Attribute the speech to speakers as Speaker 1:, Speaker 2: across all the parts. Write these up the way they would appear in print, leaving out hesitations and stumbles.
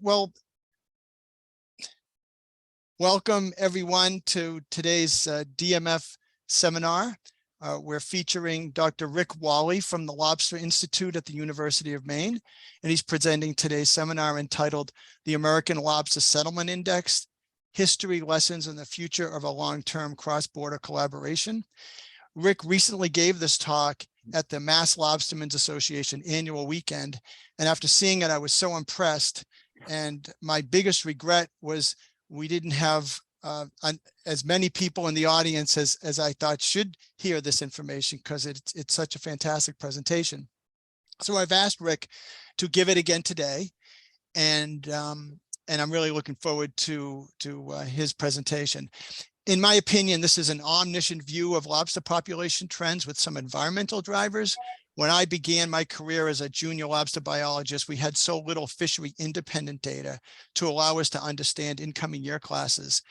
Speaker 1: Well, welcome everyone to today's DMF seminar. We're featuring Dr. Rick Wahle from the Lobster Institute at the University of Maine, and he's presenting today's seminar entitled The American Lobster Settlement Index, History, Lessons, and the Future of a Long-Term Cross-Border Collaboration. Rick recently gave this talk at the Mass Lobstermen's Association annual weekend, and after seeing it, I was so impressed. And my biggest regret was we didn't have as many people in the audience as I thought should hear this information, because it's such a fantastic presentation. So I've asked Rick to give it again today, and I'm really looking forward to his presentation. In my opinion, this is an omniscient view of lobster population trends with some environmental drivers. When I began my career as a junior lobster biologist, we had so little fishery independent data to allow us to understand incoming year classes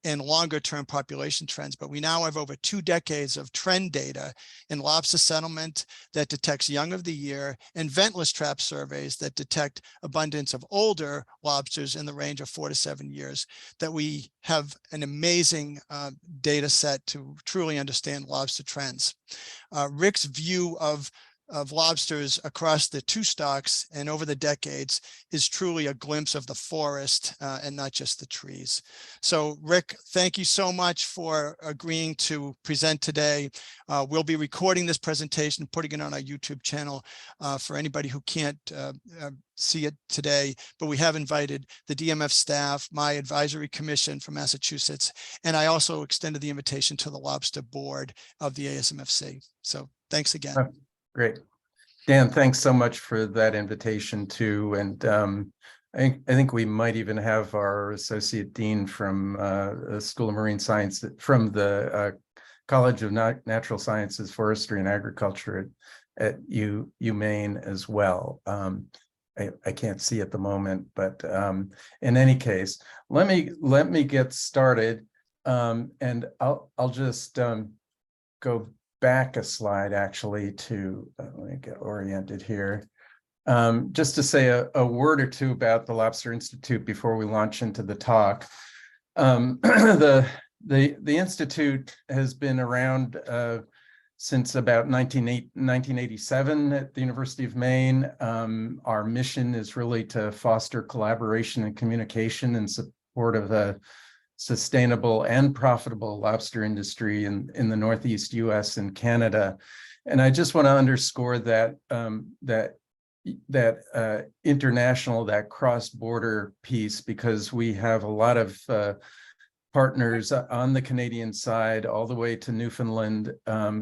Speaker 1: and longer term population trends. But we now have over 2 decades of trend data in lobster settlement that detects young of the year, and ventless trap surveys that detect abundance of older lobsters in the range of 4 to 7 years, that we have an amazing data set to truly understand lobster trends. Rick's view of lobsters across the 2 stocks and over the decades is truly a glimpse of the forest and not just the trees. So Rick, thank you so much for agreeing to present today. We'll be recording this presentation, putting it on our YouTube channel for anybody who can't see it today, but we have invited the DMF staff, my advisory commission from Massachusetts, and I also extended the invitation to the Lobster Board of the ASMFC. So thanks again.
Speaker 2: Great. Dan, thanks so much for that invitation too. And I think we might even have our Associate Dean from the School of Marine Science, from the College of Natural Sciences, Forestry and Agriculture at UMaine as well. I can't see at the moment, but in any case, let me get started. And I'll just go back a slide actually to let me get oriented here, just to say a word or two about the Lobster Institute before we launch into the talk. The Institute has been around since about 1987 at the University of Maine. Our mission is really to foster collaboration and communication in support of a sustainable and profitable lobster industry in the Northeast US and Canada. And I just want to underscore that international, that cross-border piece, because we have a lot of partners on the Canadian side all the way to Newfoundland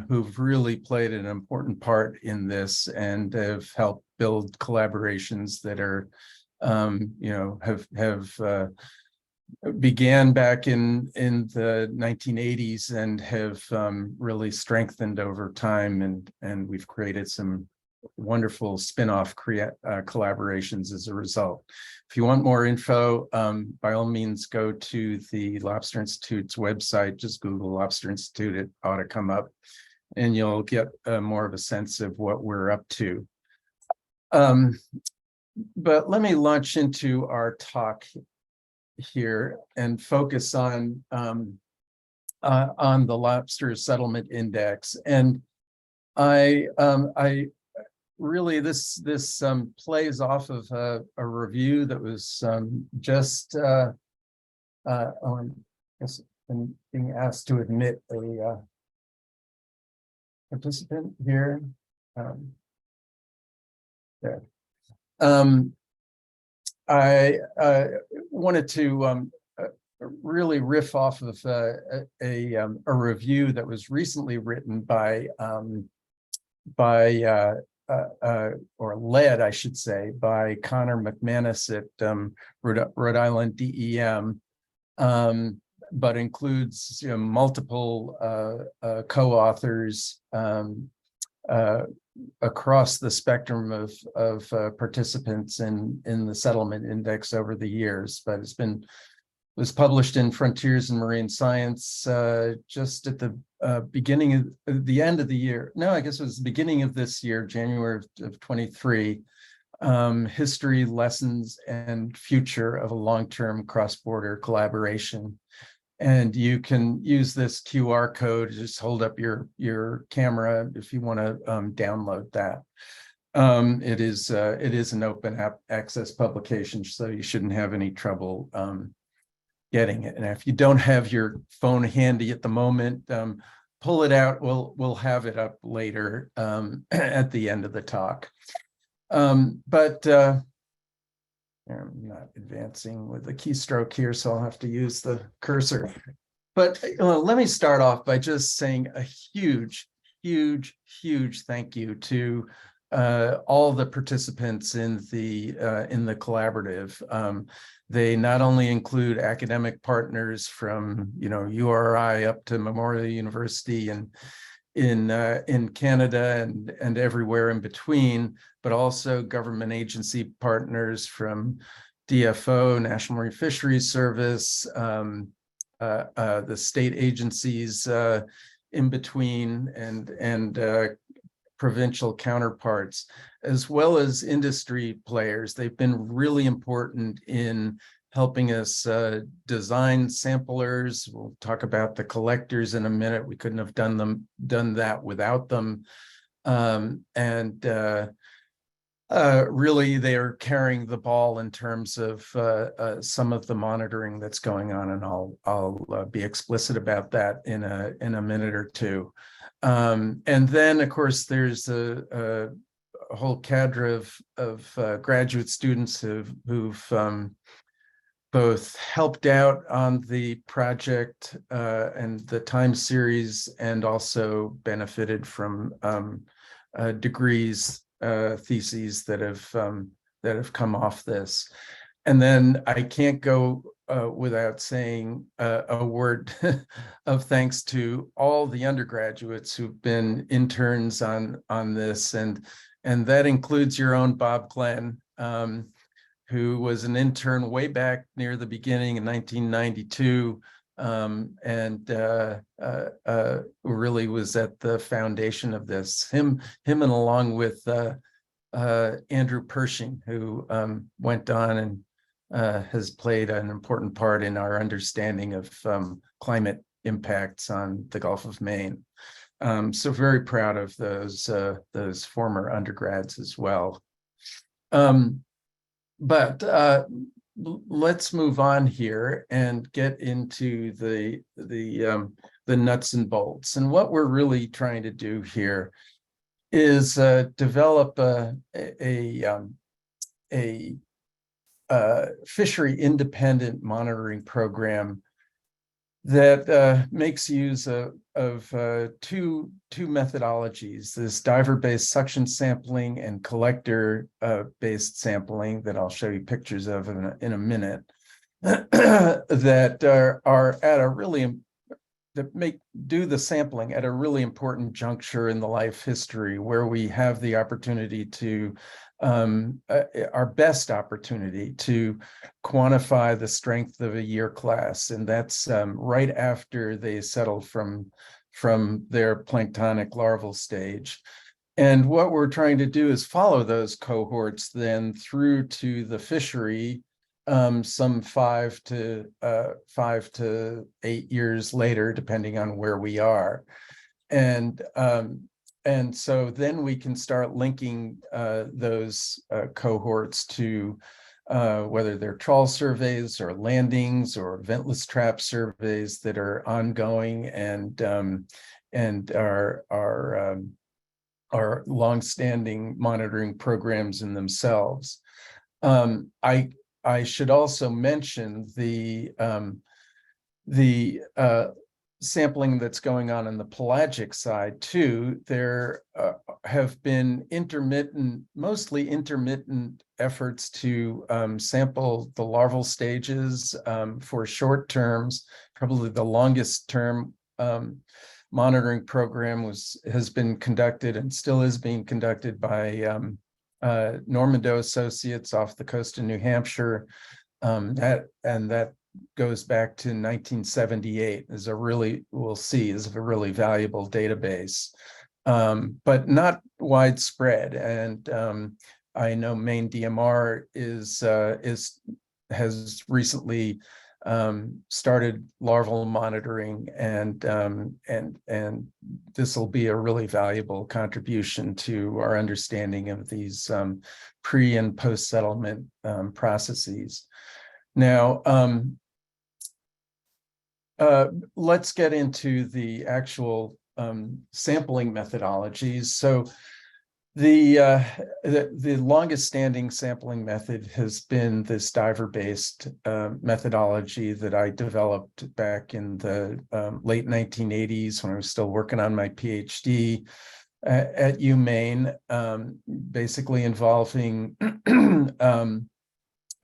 Speaker 2: who've really played an important part in this and have helped build collaborations that are have began back in the 1980s and have really strengthened over time, and we've created some wonderful spin-off collaborations as a result. If you want more info, by all means go to the Lobster Institute's website. Just Google Lobster Institute, it ought to come up, and you'll get more of a sense of what we're up to. But let me launch into our talk here and focus on the Lobster Settlement Index. And I really, this plays off of a review that was just I'm being asked to admit a participant here. There. I wanted to really riff off of a review that was recently written by or led, I should say, by Connor McManus at Rhode Island DEM, but includes multiple co-authors across the spectrum of participants in the settlement index over the years. But was published in Frontiers in Marine Science just at the the end of the year. No, I guess it was the beginning of this year, January of 23. history, lessons, and future of a long-term cross-border collaboration. And you can use this QR code, just hold up your camera if you want to download that. It is an open access publication, so you shouldn't have any trouble getting it. And if you don't have your phone handy at the moment, pull it out. We'll have it up later at the end of the talk. But I'm not advancing with the keystroke here, so I'll have to use the cursor. But let me start off by just saying a huge, huge, huge thank you to all the participants in the collaborative. They not only include academic partners from URI up to Memorial University and in Canada and everywhere in between, but also government agency partners from DFO, National Marine Fisheries Service, the state agencies in between, and provincial counterparts, as well as industry players. They've been really important in helping us design samplers. We'll talk about the collectors in a minute. We couldn't have done that without them. Really, they are carrying the ball in terms of some of the monitoring that's going on, and I'll be explicit about that in a minute or two. And then, of course, there's a whole cadre of graduate students who've both helped out on the project and the time series, and also benefited from degrees, theses that have come off this. And then I can't go without saying a word of thanks to all the undergraduates who've been interns on this, and that includes your own Bob Glenn, who was an intern way back near the beginning in 1992, and really was at the foundation of this. Him and along with Andrew Pershing, who went on and has played an important part in our understanding of climate impacts on the Gulf of Maine. So very proud of those former undergrads as well. But let's move on here and get into the nuts and bolts. And what we're really trying to do here is develop a fishery independent monitoring program that makes use of two methodologies: this diver-based suction sampling and collector-based sampling that I'll show you pictures of in a minute, that are at a really do the sampling at a really important juncture in the life history, where we have the opportunity to our best opportunity to quantify the strength of a year class, and that's right after they settle from their planktonic larval stage. And what we're trying to do is follow those cohorts then through to the fishery, some 5 to 8 years later, depending on where we are. And so then we can start linking those cohorts to whether they're trawl surveys or landings or ventless trap surveys that are ongoing and are longstanding monitoring programs in themselves. I should also mention the sampling that's going on the pelagic side too. There have been mostly intermittent efforts to sample the larval stages for short terms. Probably the longest term monitoring program has been conducted and still is being conducted by Normando Associates off the coast of New Hampshire. That goes back to 1978 is a really valuable database, but not widespread. And I know Maine DMR has recently started larval monitoring, and this will be a really valuable contribution to our understanding of these pre and post settlement processes. Now, let's get into the actual sampling methodologies. So the longest standing sampling method has been this diver-based methodology that I developed back in the late 1980s when I was still working on my PhD at UMaine, basically involving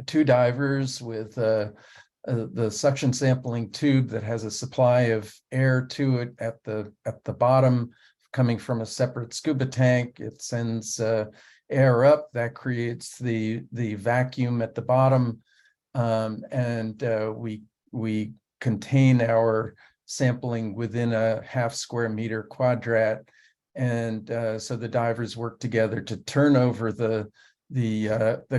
Speaker 2: two divers with the suction sampling tube that has a supply of air to it at the bottom, coming from a separate scuba tank. It sends air up that creates the vacuum at the bottom, and we contain our sampling within a half square meter quadrat, and so the divers work together to turn over the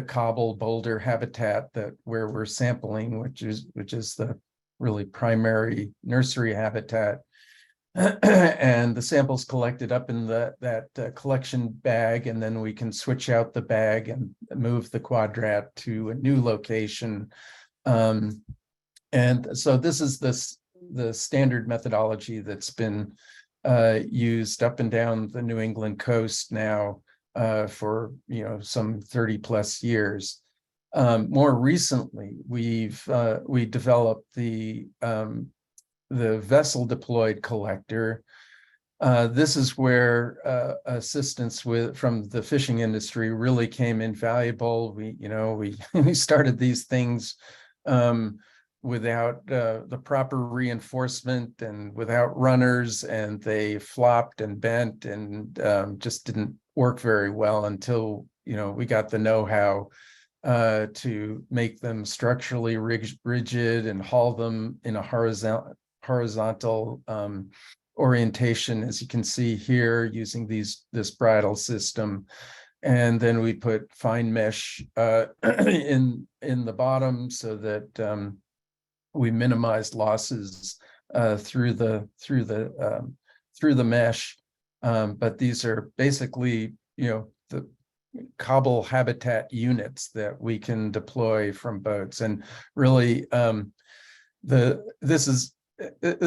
Speaker 2: cobble boulder habitat where we're sampling, which is the really primary nursery habitat. And the samples collected up in that collection bag, and then we can switch out the bag and move the quadrat to a new location. And so this is the standard methodology that's been used up and down the New England coast now for some 30 plus years. More recently, we developed the vessel deployed collector. This is where assistance from the fishing industry really came invaluable. We started these things without the proper reinforcement and without runners, and they flopped and bent and just didn't work very well until we got the know-how to make them structurally rigid and haul them in a horizontal orientation, as you can see here, using this bridle system. And then we put fine mesh in the bottom so that we minimize losses through the mesh. But these are basically the cobble habitat units that we can deploy from boats. And really this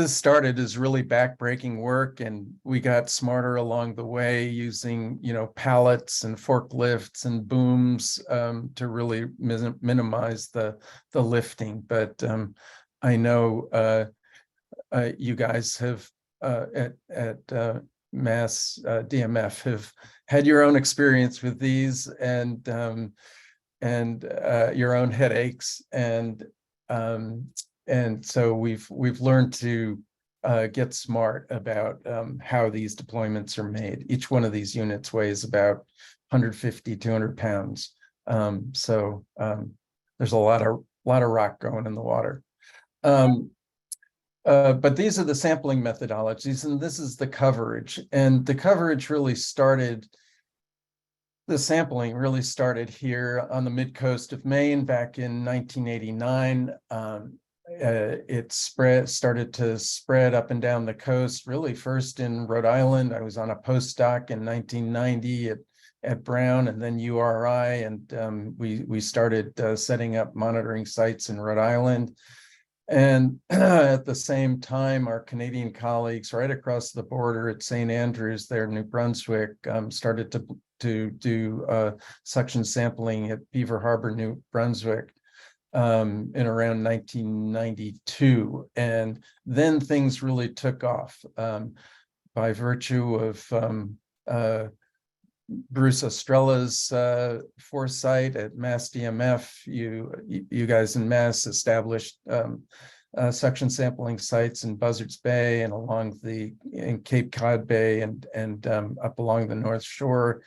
Speaker 2: started as really backbreaking work, and we got smarter along the way using pallets and forklifts and booms to really minimize the lifting. But I know you guys have at Mass DMF have had your own experience with these, and your own headaches, and so we've learned to get smart about how these deployments are made. Each one of these units weighs about 150, 200 pounds. So there's a lot of rock going in the water. But these are the sampling methodologies, and this is the coverage. And the coverage really started, the sampling really started here on the mid-coast of Maine back in 1989. It started to spread up and down the coast, really first in Rhode Island. I was on a postdoc in 1990 at Brown, and then URI, and we started setting up monitoring sites in Rhode Island. And at the same time, our Canadian colleagues right across the border at St. Andrews there in New Brunswick started to do suction sampling at Beaver Harbor, New Brunswick in around 1992. And then things really took off by virtue of Bruce Estrella's foresight at Mass DMF. You guys in Mass established suction sampling sites in Buzzards Bay and in Cape Cod Bay and up along the North Shore.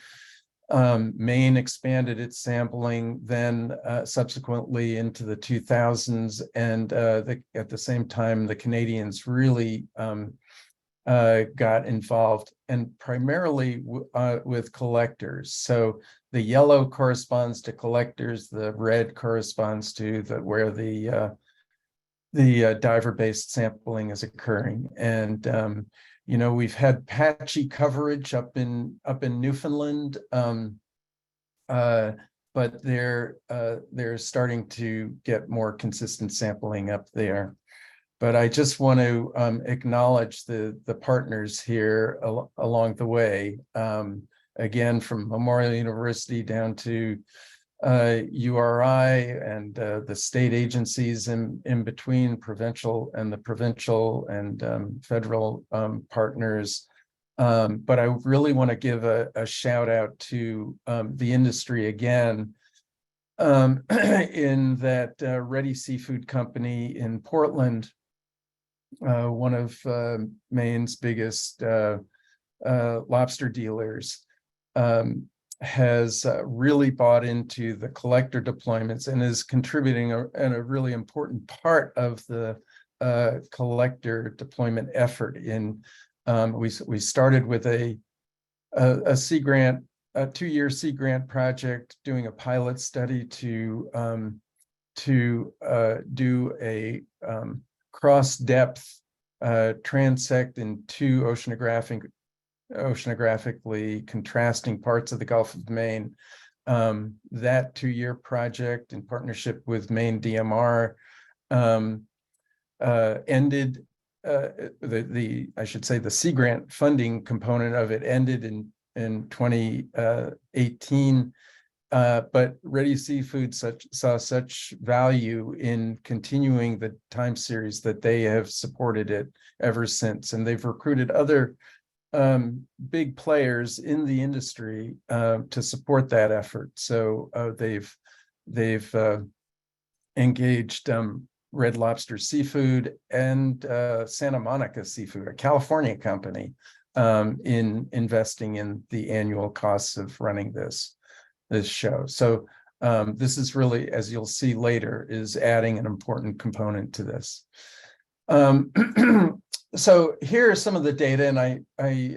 Speaker 2: Maine expanded its sampling then subsequently into the 2000s, and at the same time, the Canadians really got involved, and primarily with collectors. So the yellow corresponds to collectors, the red corresponds to where the diver-based sampling is occurring. And we've had patchy coverage up in Newfoundland, but they're starting to get more consistent sampling up there. But I just want to acknowledge the partners here along the way. Again, from Memorial University down to URI and the state agencies in between, provincial and federal partners. But I really want to give a shout out to the industry again, in that Ready Seafood Company in Portland, one of Maine's biggest lobster dealers, has really bought into the collector deployments and is contributing in a really important part of the collector deployment effort. We started with a sea grant, a 2-year sea grant project, doing a pilot study to do a cross-depth transect in 2 oceanographically contrasting parts of the Gulf of Maine. That 2-year project, in partnership with Maine DMR, ended. I should say the sea grant funding component of it ended in 2018. But Ready Seafood saw such value in continuing the time series that they have supported it ever since, and they've recruited other big players in the industry to support that effort. So they've engaged Red Lobster Seafood and Santa Monica Seafood, a California company, in investing in the annual costs of running this show. So this is really, as you'll see later, is adding an important component to this. So here are some of the data, and I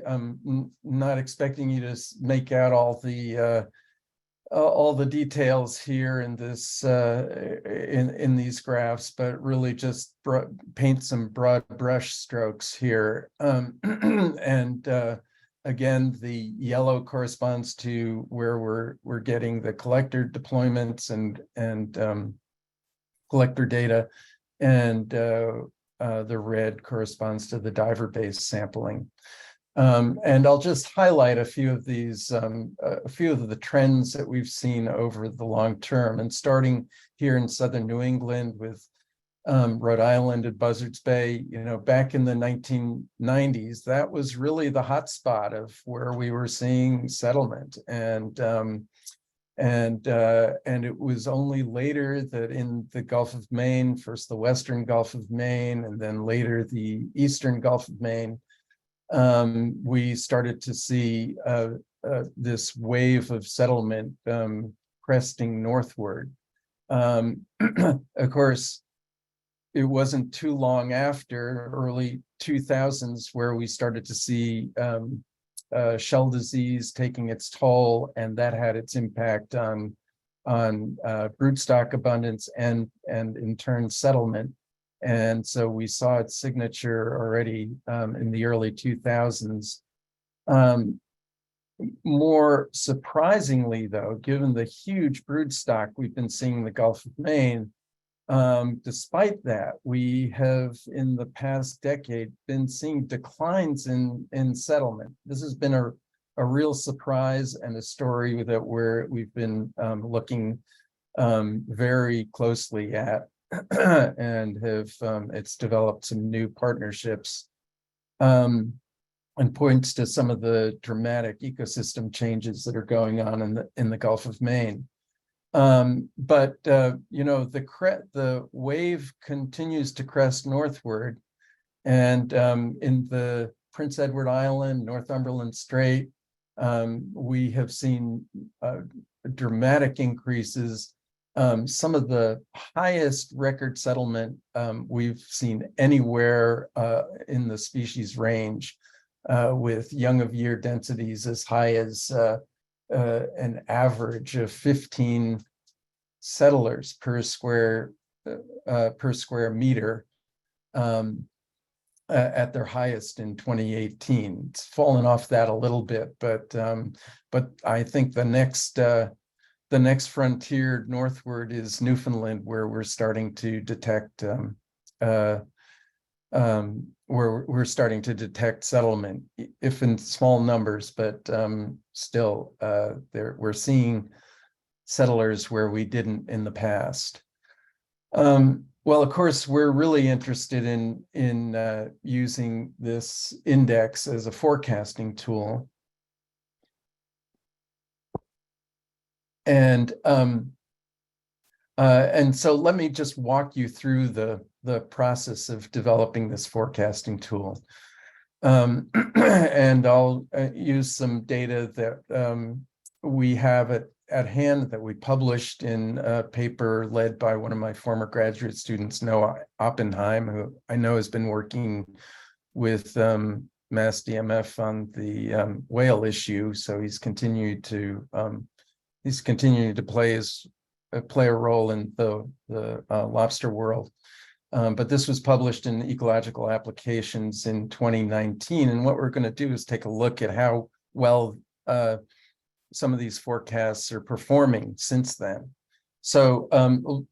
Speaker 2: am not expecting you to make out all the details here in this in these graphs, but really just paint some broad brush strokes here. And again, the yellow corresponds to where we're getting the collector deployments and collector data, and the red corresponds to the diver-based sampling. And I'll just highlight a few of these, a few of the trends that we've seen over the long term. And starting here in southern New England with Rhode Island and Buzzards Bay, back in the 1990s, that was really the hot spot of where we were seeing settlement. And it was only later that in the Gulf of Maine, first the Western Gulf of Maine, and then later the Eastern Gulf of Maine, we started to see this wave of settlement cresting northward. Of course, it wasn't too long after, early 2000s, where we started to see shell disease taking its toll, and that had its impact on broodstock abundance and in turn settlement. And so we saw its signature already in the early 2000s. More surprisingly, though, given the huge broodstock we've been seeing in the Gulf of Maine, despite that, we have in the past decade been seeing declines in settlement. This has been a real surprise and a story that we've been looking very closely at, and have it's developed some new partnerships, and points to some of the dramatic ecosystem changes that are going on in the Gulf of Maine. But the wave continues to crest northward, and in the Prince Edward Island, Northumberland Strait, we have seen dramatic increases some of the highest record settlement we've seen anywhere in the species range, with young of year densities as high as an average of 15 settlers per square meter, at their highest in 2018. It's fallen off that a little bit, but I think the next frontier northward is Newfoundland, where we're starting to detect settlement, if in small numbers, but still we're seeing settlers where we didn't in the past. Well, of course, we're really interested in using this index as a forecasting tool. And so let me just walk you through the process of developing this forecasting tool. And I'll use some data that we have at hand that we published in a paper led by one of my former graduate students, Noah Oppenheim, who I know has been working with Mass DMF on the whale issue. So he's continuing to play a role in the lobster world. But this was published in Ecological Applications in 2019. And what we're going to do is take a look at how well some of these forecasts are performing since then. So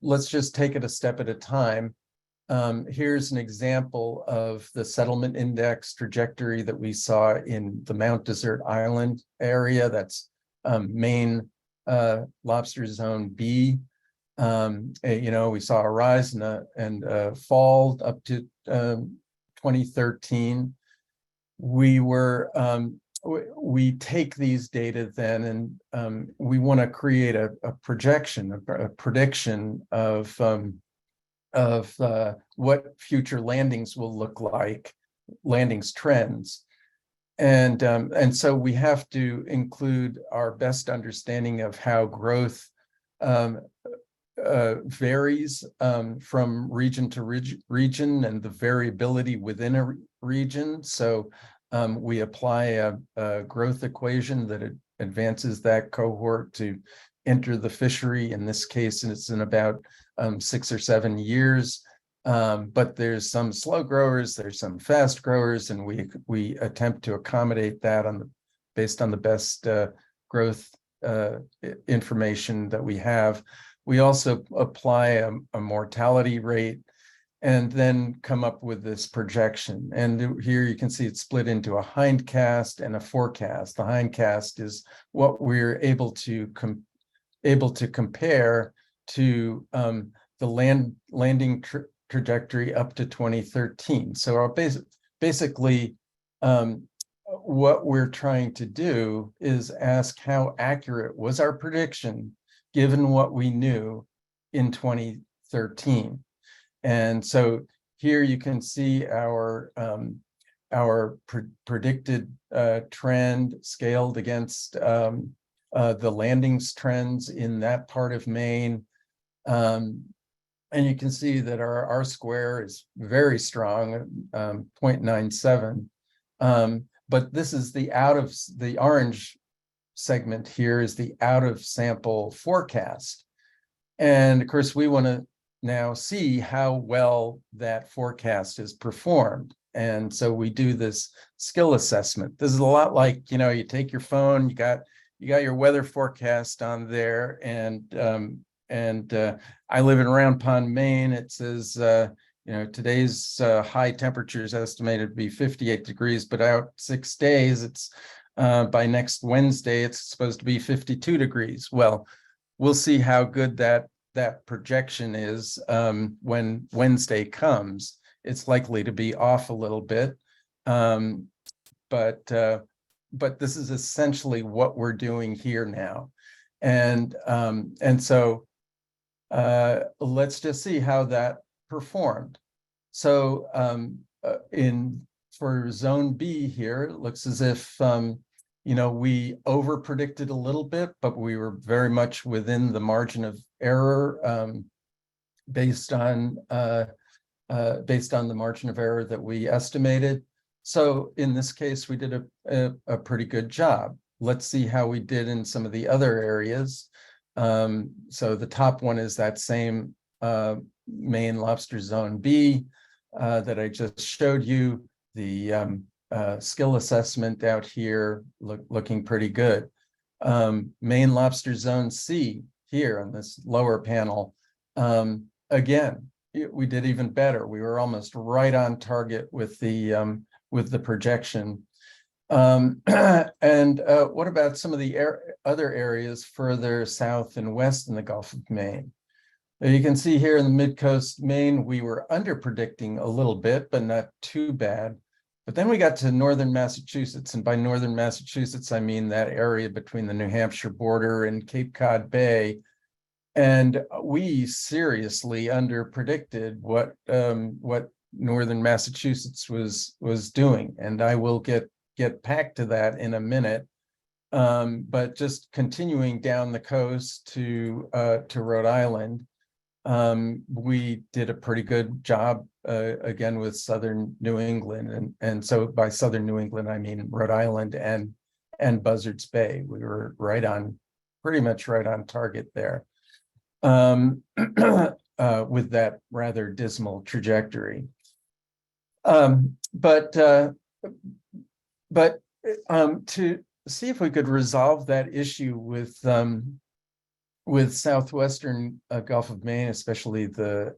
Speaker 2: let's just take it a step at a time. Here's an example of the settlement index trajectory that we saw in the Mount Desert Island area. That's Maine lobster zone B. We saw a rise and a fall up to 2013. We take these data then, and we want to create a projection, a prediction of what future landings will look like, landings trends. And so we have to include our best understanding of how growth varies from region to region, and the variability within a region. So we apply a growth equation that advances that cohort to enter the fishery. In this case, it's in about 6 or 7 years. But there's some slow growers, there's some fast growers, and we attempt to accommodate that based on the best growth information that we have. We also apply a mortality rate and then come up with this projection. And here you can see it's split into a hindcast and a forecast. The hindcast is what we're able to compare to the landing trajectory up to 2013. So our basically what we're trying to do is ask how accurate was our prediction given what we knew in 2013. And so here you can see our predicted trend scaled against the landings trends in that part of Maine. And you can see that our R-square is very strong, 0.97. But this is the orange segment here is the out of sample forecast. And of course, we want to now see how well that forecast is performed. And so we do this skill assessment. This is a lot like, you take your phone, you got your weather forecast on there, and I live in Round Pond, Maine. It says, today's high temperature is estimated to be 58 degrees, but out 6 days, it's by next Wednesday, it's supposed to be 52 degrees. Well, we'll see how good that projection is when Wednesday comes. It's likely to be off a little bit, but this is essentially what we're doing here now, and so let's just see how that performed. So for zone B here, it looks as if we over predicted a little bit, but we were very much within the margin of error based on the margin of error that we estimated. So in this case, we did a pretty good job. Let's see how we did in some of the other areas. So the top one is that same Maine lobster zone B that I just showed you. The skill assessment out here looking pretty good. Maine lobster zone C here on this lower panel. Again, we did even better. We were almost right on target with the projection. And what about some of the other areas further south and west in the Gulf of Maine? You can see here in the mid-coast Maine, we were under predicting a little bit, but not too bad. But then we got to northern Massachusetts, and by northern Massachusetts, I mean that area between the New Hampshire border and Cape Cod Bay. And we seriously under predicted what northern Massachusetts was doing. And I will get back to that in a minute. But just continuing down the coast to Rhode Island, we did a pretty good job again with southern New England, and so by southern New England I mean Rhode Island and Buzzards Bay. We were pretty much right on target there with that rather dismal trajectory. But to see if we could resolve that issue with southwestern Gulf of Maine, especially the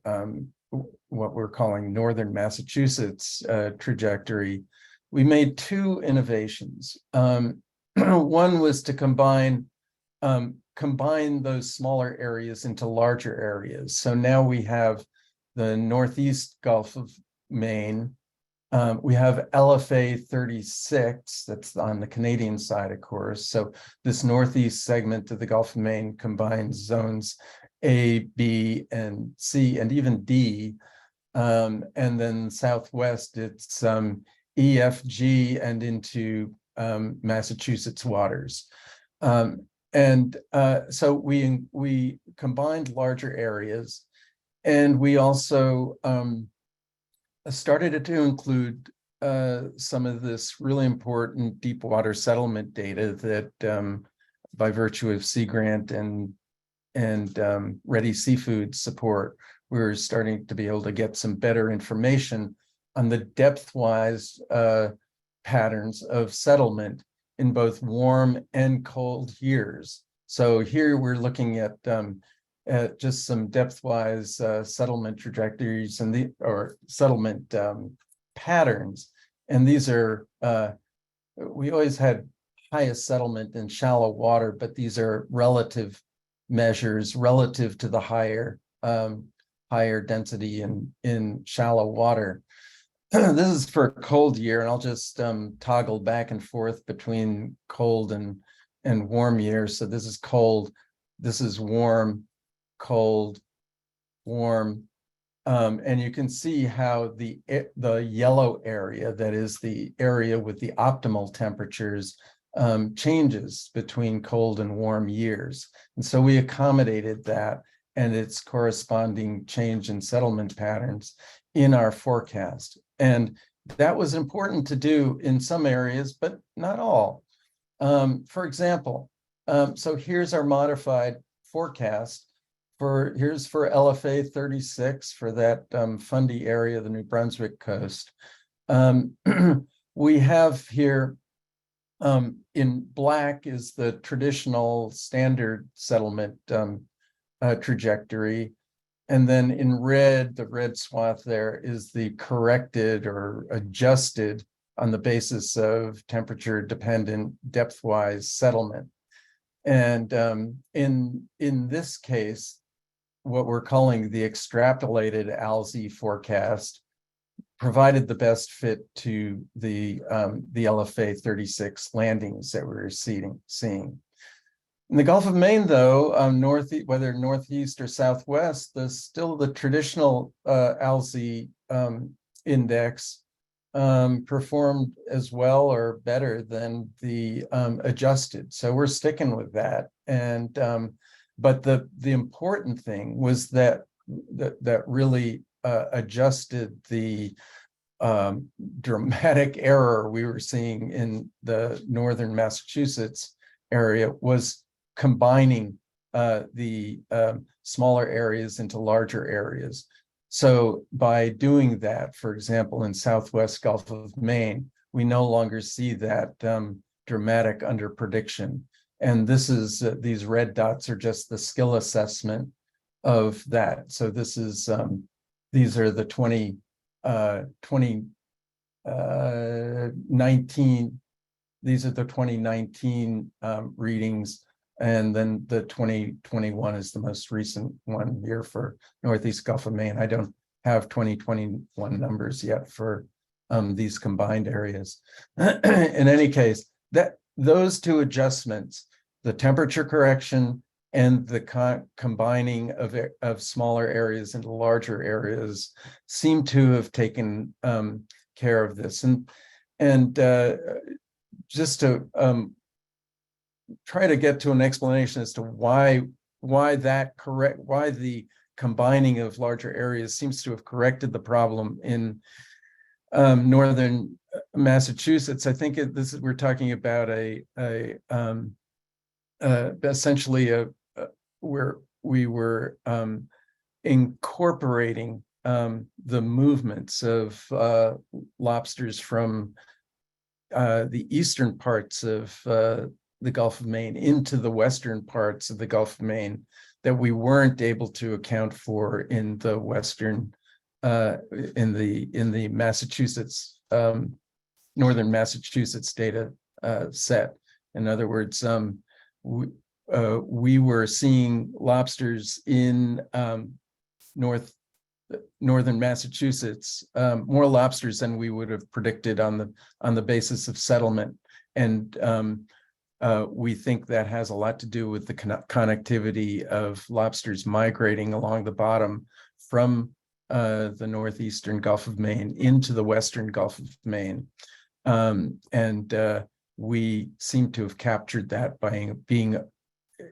Speaker 2: what we're calling northern Massachusetts trajectory, we made two innovations. One was to combine those smaller areas into larger areas. So now we have the northeast Gulf of Maine. We have LFA 36, that's on the Canadian side, of course. So this northeast segment of the Gulf of Maine combines zones A, B, and C, and even D. And then southwest, it's E, F, G, and into Massachusetts waters. So we combined larger areas, and we also started to include some of this really important deep water settlement data that by virtue of Sea Grant and Ready Seafood support, we're starting to be able to get some better information on the depth-wise patterns of settlement in both warm and cold years. So here we're looking at just some depth-wise settlement trajectories or settlement patterns. And these are, we always had highest settlement in shallow water, but these are relative measures relative to the higher density in shallow water. This is for a cold year, and I'll just toggle back and forth between cold and warm years. So this is cold, this is warm, cold, warm, and you can see how the yellow area, that is the area with the optimal temperatures, changes between cold and warm years. And so we accommodated that and its corresponding change in settlement patterns in our forecast. And that was important to do in some areas, but not all. For example, so here's our modified forecast. Here's for LFA 36 for that Fundy area of the New Brunswick coast. We have here in black is the traditional standard settlement trajectory. And then in red, the red swath there is the corrected or adjusted on the basis of temperature dependent depth-wise settlement. And in this case, what we're calling the extrapolated ALSI forecast provided the best fit to the LFA 36 landings that we were seeing. In the Gulf of Maine, though, whether northeast or southwest, still the traditional ALSI index performed as well or better than the adjusted. So we're sticking with that. And but the important thing was that really adjusted the dramatic error we were seeing in the northern Massachusetts area was combining the smaller areas into larger areas. So by doing that, for example, in Southwest Gulf of Maine, we no longer see that dramatic underprediction. And this is these red dots are just the skill assessment of that. So this is these are the 2019. These are the 2019 readings, and then the 2021 is the most recent one here for Northeast Gulf of Maine. I don't have 2021 numbers yet for these combined areas. In any case, that those two adjustments, the temperature correction and the combining of smaller areas into larger areas, seem to have taken care of this. And just to try to get to an explanation as to why the combining of larger areas seems to have corrected the problem in northern Massachusetts. I think we're talking about essentially where we were incorporating the movements of lobsters from the eastern parts of the Gulf of Maine into the western parts of the Gulf of Maine that we weren't able to account for in the western in the Massachusetts northern Massachusetts data set. In other words, we were seeing lobsters in northern Massachusetts, more lobsters than we would have predicted on the basis of settlement. And we think that has a lot to do with the connectivity of lobsters migrating along the bottom from the northeastern Gulf of Maine into the western Gulf of Maine. And we seem to have captured that by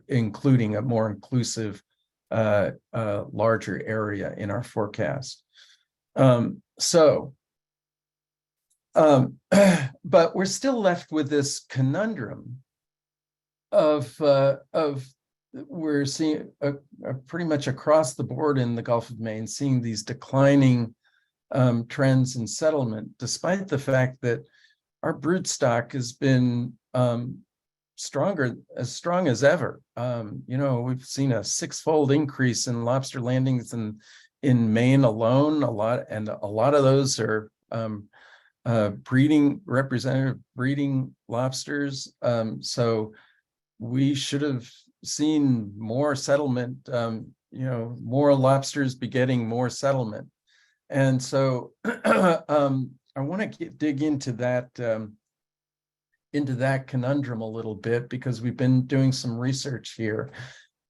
Speaker 2: including a more inclusive larger area in our forecast. But we're still left with this conundrum of we're seeing pretty much across the board in the Gulf of Maine, seeing these declining trends in settlement, despite the fact that our brood stock has been as strong as ever. We've seen a 6-fold increase in lobster landings in Maine alone. A lot of those are representative breeding lobsters. So we should have seen more settlement, more lobsters begetting more settlement. And so I want to dig into that conundrum a little bit, because we've been doing some research here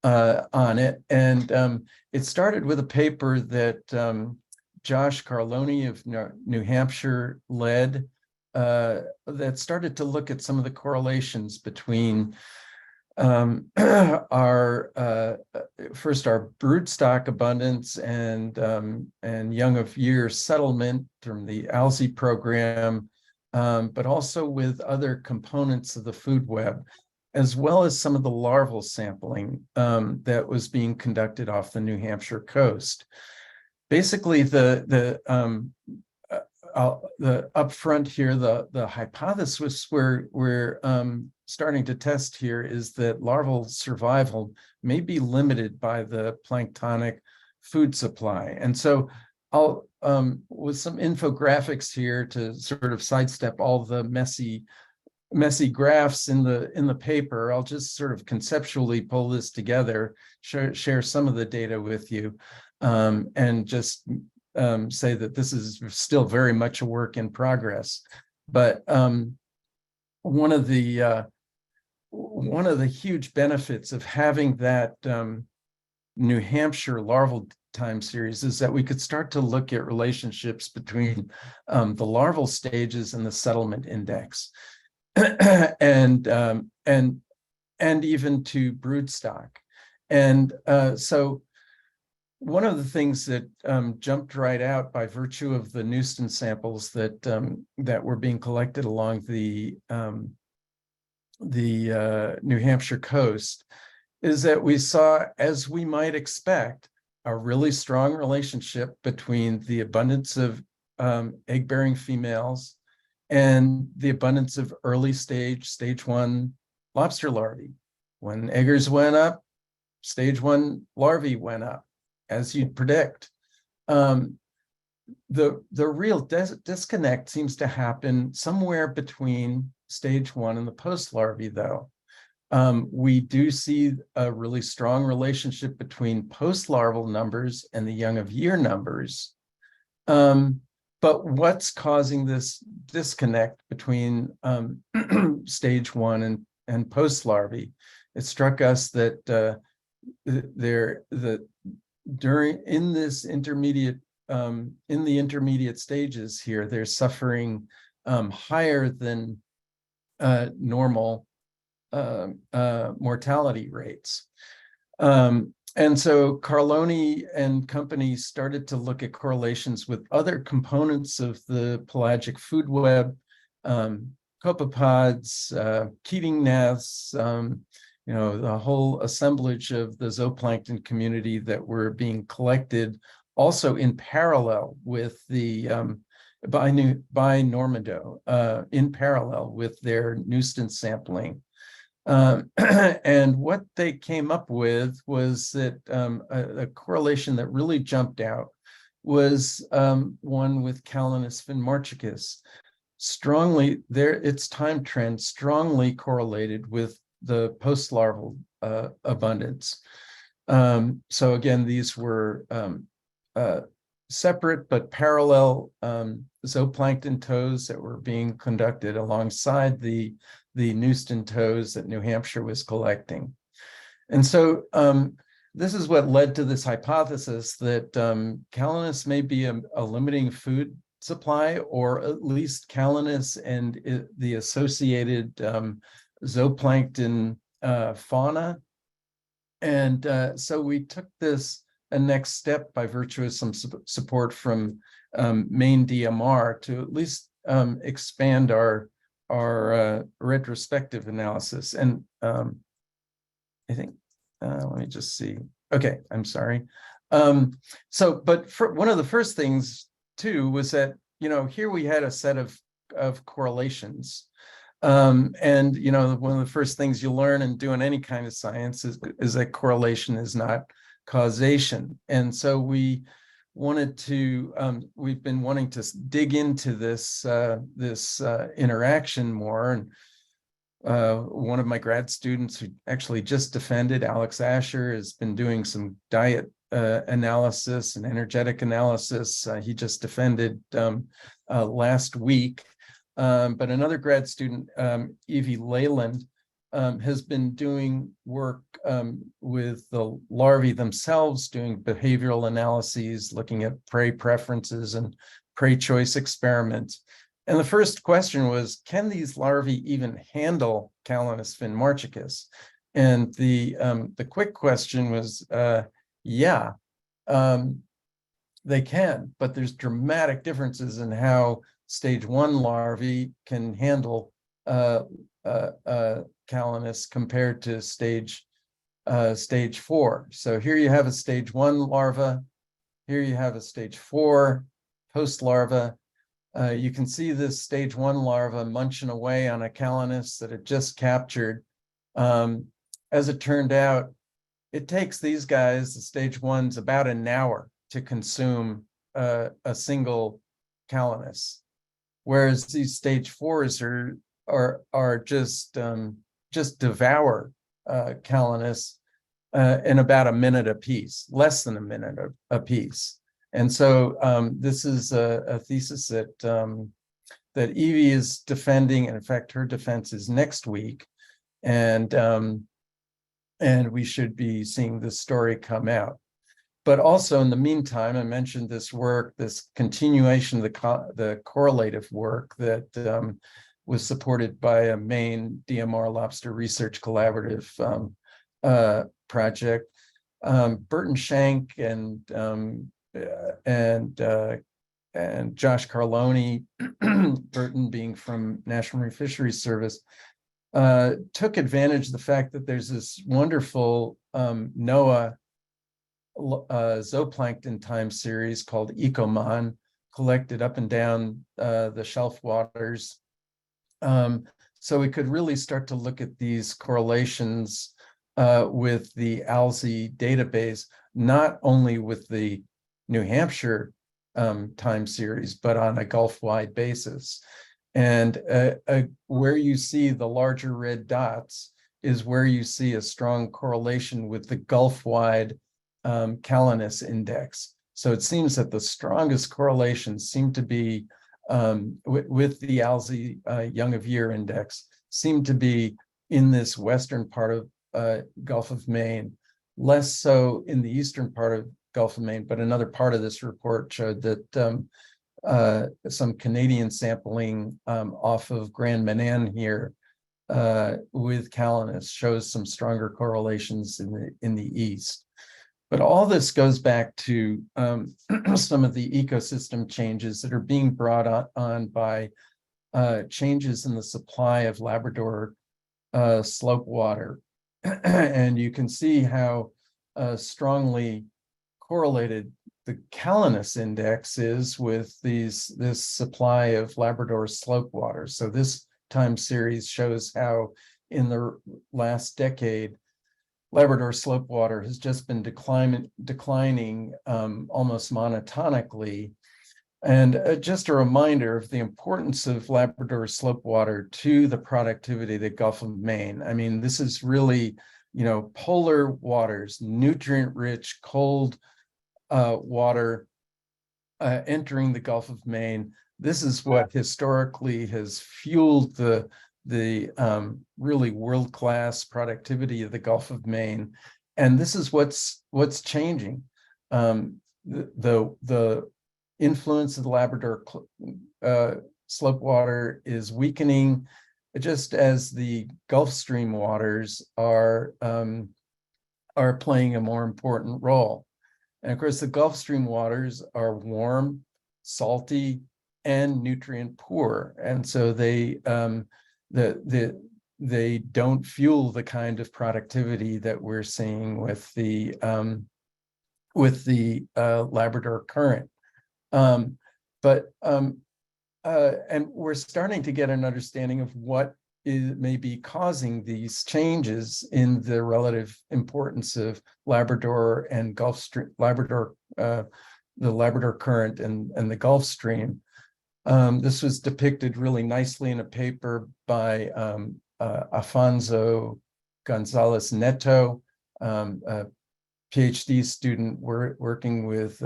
Speaker 2: on it. And it started with a paper that Josh Carloni of New Hampshire led that started to look at some of the correlations between our brood stock abundance and young of year settlement from the ALSI program, but also with other components of the food web, as well as some of the larval sampling that was being conducted off the New Hampshire coast. Basically, the upfront here, the hypothesis we're starting to test here is that larval survival may be limited by the planktonic food supply. And so I'll, with some infographics here to sort of sidestep all the messy graphs in the paper, I'll just sort of conceptually pull this together, share some of the data with you, and just say that this is still very much a work in progress. But one of the huge benefits of having that New Hampshire larval time series is that we could start to look at relationships between the larval stages and the settlement index, and even to broodstock. And so one of the things that jumped right out by virtue of the Newston samples that that were being collected along the New Hampshire coast is that we saw, as we might expect, a really strong relationship between the abundance of egg-bearing females and the abundance of early stage 1 lobster larvae. When eggers went up, stage 1 larvae went up, as you'd predict. The real disconnect seems to happen somewhere between stage 1 and the post larvae, though. We do see a really strong relationship between post-larval numbers and the young of year numbers. But what's causing this disconnect between stage 1 and post-larvae? It struck us that in the intermediate stages here, they're suffering higher than normal mortality rates. And so Carloni and company started to look at correlations with other components of the pelagic food web, copepods, keating nests, the whole assemblage of the zooplankton community that were being collected also in parallel with the by Normando, in parallel with their Newston sampling. And what they came up with was that a correlation that really jumped out was one with Calanus finmarchicus. Its time trend strongly correlated with the post-larval abundance. So again, these were separate but parallel zooplankton tows that were being conducted alongside the Newston tows that New Hampshire was collecting. And so this is what led to this hypothesis that Calanus may be a limiting food supply, or at least Calanus and the associated zooplankton fauna. And so we took this a next step by virtue of some support from Maine DMR to at least expand our retrospective analysis. And I think, let me just see. Okay, I'm sorry. But one of the first things too was that, here we had a set of correlations. And, one of the first things you learn in doing any kind of science is that correlation is not causation. And so we've been wanting to dig into this interaction more. And one of my grad students who actually just defended, Alex Asher, has been doing some diet analysis and energetic analysis. He just defended last week. But another grad student, Evie Leyland, has been doing work with the larvae themselves, doing behavioral analyses, looking at prey preferences and prey choice experiments. And the first question was, can these larvae even handle Calanus finmarchicus? And the quick question was, yeah, they can, but there's dramatic differences in how stage 1 larvae can handle Calanus compared to stage 4. So here you have a stage 1 larva. Here you have a stage 4 post larva. You can see this stage 1 larva munching away on a Calanus that it just captured. As it turned out, it takes these guys, the stage 1s, about an hour to consume a single Calanus, whereas these stage 4s are just devour Calanus in about a minute apiece, less than a minute apiece. And so this is a thesis that Evie is defending, and in fact, her defense is next week, and we should be seeing this story come out. but also in the meantime, I mentioned this work, this continuation of the correlative work that was supported by a Maine DMR Lobster Research Collaborative project. Burton Shank and Josh Carloni, Burton being from National Marine Fisheries Service, took advantage of the fact that there's this wonderful NOAA zooplankton time series called Ecomon, collected up and down the shelf waters. So we could really start to look at these correlations with the ALSI database, not only with the New Hampshire time series, but on a Gulf-wide basis. And where you see the larger red dots is where you see a strong correlation with the Gulf-wide Calanus index. So it seems that the strongest correlations seem to be with the ALSI Young of Year index, seem to be in this western part of Gulf of Maine, less so in the eastern part of Gulf of Maine. But another part of this report showed that some Canadian sampling off of Grand Manan here with Calanus shows some stronger correlations in the east. But all this goes back to some of the ecosystem changes that are being brought on by changes in the supply of Labrador slope water. And you can see how strongly correlated the Calanus index is with this supply of Labrador slope water. So this time series shows how in the last decade, Labrador slope water has just been declining almost monotonically. And just a reminder of the importance of Labrador slope water to the productivity of the Gulf of Maine. I mean, this is really, polar waters, nutrient-rich, cold water entering the Gulf of Maine. This is what historically has fueled the really world-class productivity of the Gulf of Maine, and this is what's changing. The influence of the Labrador slope water is weakening, just as the Gulf Stream waters are playing a more important role. And of course, the Gulf Stream waters are warm, salty, and nutrient poor, and so they don't fuel the kind of productivity that we're seeing with the Labrador current. And we're starting to get an understanding of what may be causing these changes in the relative importance of Labrador and Gulf Stream, the Labrador current and the Gulf Stream. This was depicted really nicely in a paper by Afonso Gonzalez Neto, a PhD student working with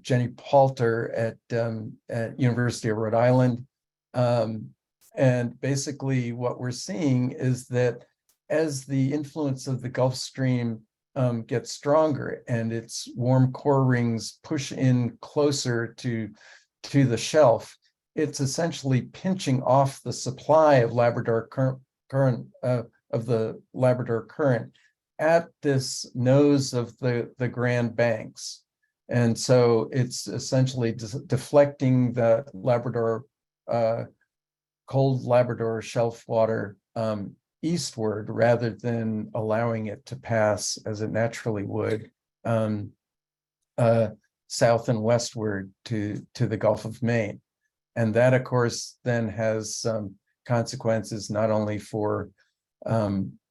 Speaker 2: Jenny Palter at University of Rhode Island. And basically what we're seeing is that as the influence of the Gulf Stream gets stronger and its warm core rings push in closer to the shelf, it's essentially pinching off the supply of Labrador current of the Labrador current at this nose of the Grand Banks. And so it's essentially deflecting the Labrador, cold Labrador shelf water eastward rather than allowing it to pass as it naturally would south and westward to the Gulf of Maine. And that, of course, then has consequences not only for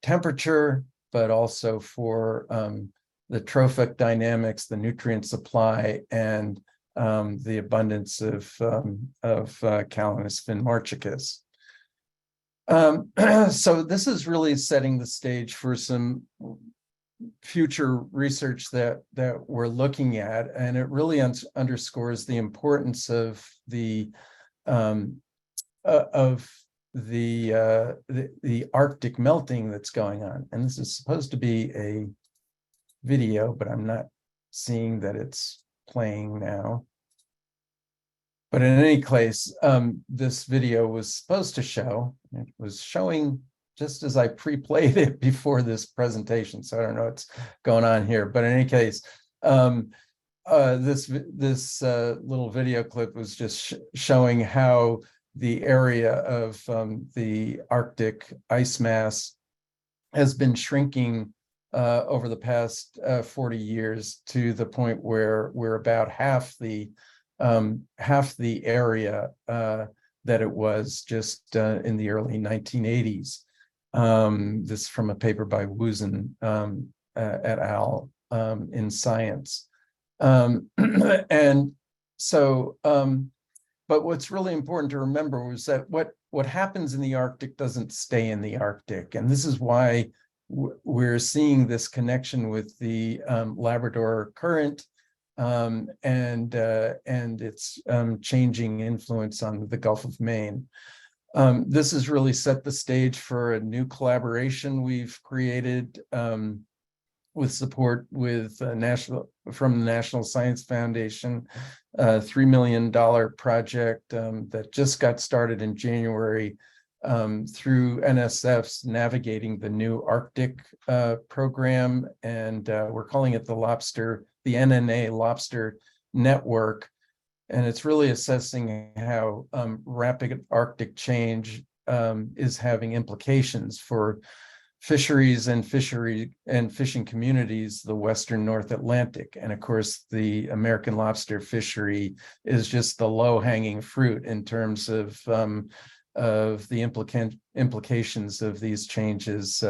Speaker 2: temperature, but also for the trophic dynamics, the nutrient supply, and the abundance of Calanus finmarchicus. So this is really setting the stage for some future research that we're looking at, and it really underscores the importance of the Arctic melting that's going on. And this is supposed to be video, but I'm not seeing that it's playing now. But in any case, this video was supposed to show, it was showing just as I pre-played it before this presentation. So I don't know what's going on here, but in any case, this little video clip was just showing how the area of the Arctic ice mass has been shrinking over the past 40 years to the point where we're about half the area that it was just in the early 1980s. This from a paper by Woosen et al. In Science. And so, but what's really important to remember was that what happens in the Arctic doesn't stay in the Arctic. And this is why we're seeing this connection with the Labrador Current and its changing influence on the Gulf of Maine. This has really set the stage for a new collaboration we've created with support with from the National Science Foundation, $3 million project that just got started in January through NSF's Navigating the New Arctic program. And we're calling it the Lobster, the NNA Lobster Network. And it's really assessing how rapid Arctic change is having implications for fisheries and fishing communities, the Western North Atlantic. And of course, the American lobster fishery is just the low-hanging fruit in terms of the implications of these changes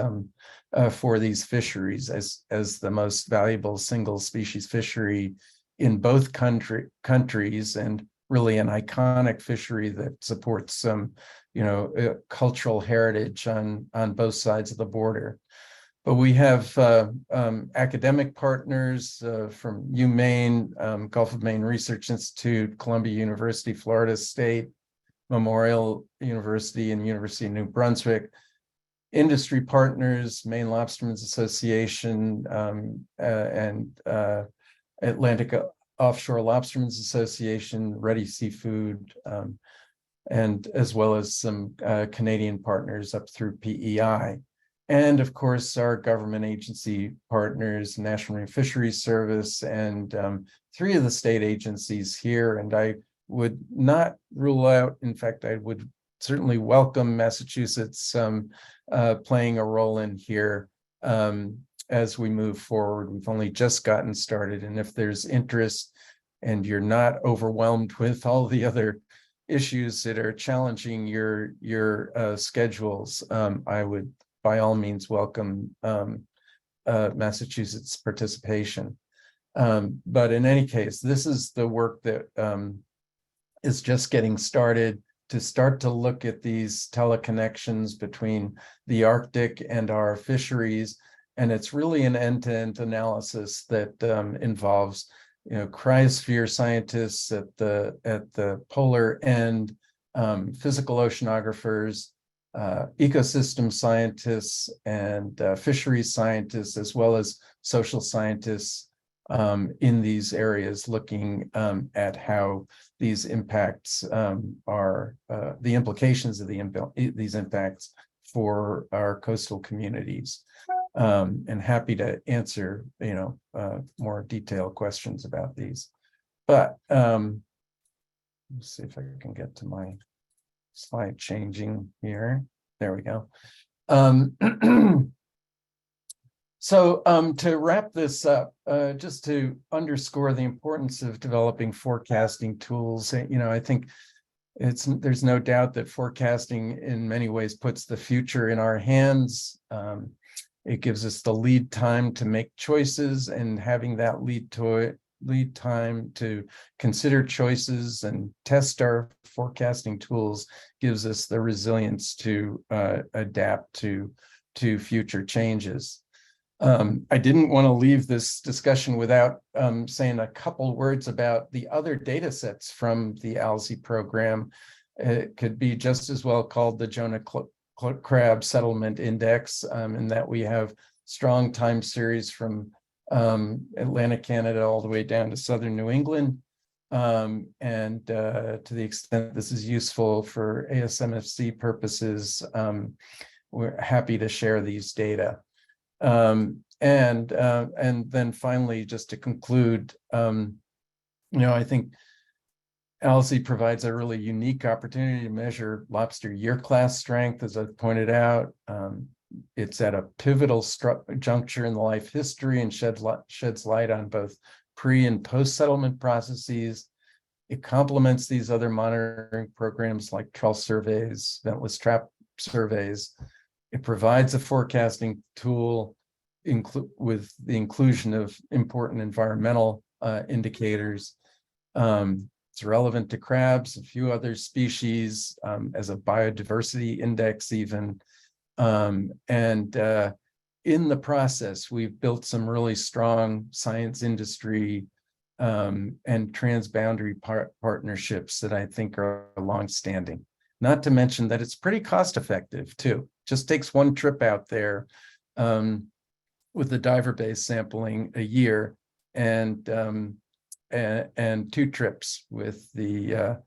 Speaker 2: for these fisheries as the most valuable single species fishery in both countries, and really an iconic fishery that supports some cultural heritage on both sides of the border. But we have academic partners from UMaine, Gulf of Maine Research Institute, Columbia University, Florida State, Memorial University, and University of New Brunswick. Industry partners, Maine Lobstermen's Association and Atlantic Offshore Lobstermen's Association, Ready Seafood, and as well as some Canadian partners up through PEI. And of course, our government agency partners, National Marine Fisheries Service, and 3 of the state agencies here. And I would not rule out, in fact, I would certainly welcome Massachusetts playing a role in here as we move forward. We've only just gotten started. And if there's interest and you're not overwhelmed with all the other issues that are challenging your schedules, I would by all means welcome Massachusetts participation. But in any case, this is the work that is just getting started to start to look at these teleconnections between the Arctic and our fisheries. And it's really an end-to-end analysis that involves cryosphere scientists at the polar end, physical oceanographers, ecosystem scientists, and fisheries scientists, as well as social scientists in these areas, looking at how these impacts are the implications of these impacts for our coastal communities. And happy to answer, more detailed questions about these. But let's see if I can get to my slide changing here. There we go. So to wrap this up, just to underscore the importance of developing forecasting tools, I think there's no doubt that forecasting in many ways puts the future in our hands. It gives us the lead time to make choices, and having that lead time to consider choices and test our forecasting tools gives us the resilience to adapt to future changes. I didn't want to leave this discussion without saying a couple words about the other data sets from the ALSI program. It could be just as well called the Jonah Crab Settlement Index, in that we have strong time series from Atlantic Canada all the way down to southern New England. And to the extent this is useful for ASMFC purposes, we're happy to share these data. And then finally, just to conclude, I think ALSI provides a really unique opportunity to measure lobster year class strength, as I've pointed out. It's at a pivotal juncture in the life history and sheds light on both pre and post settlement processes. It complements these other monitoring programs like trawl surveys, ventless trap surveys. It provides a forecasting tool with the inclusion of important environmental indicators. It's relevant to crabs, a few other species, as a biodiversity index even. In the process, we've built some really strong science industry and transboundary partnerships that I think are longstanding. Not to mention that it's pretty cost effective too. Just takes one trip out there with the diver-based sampling a year, and 2 trips with the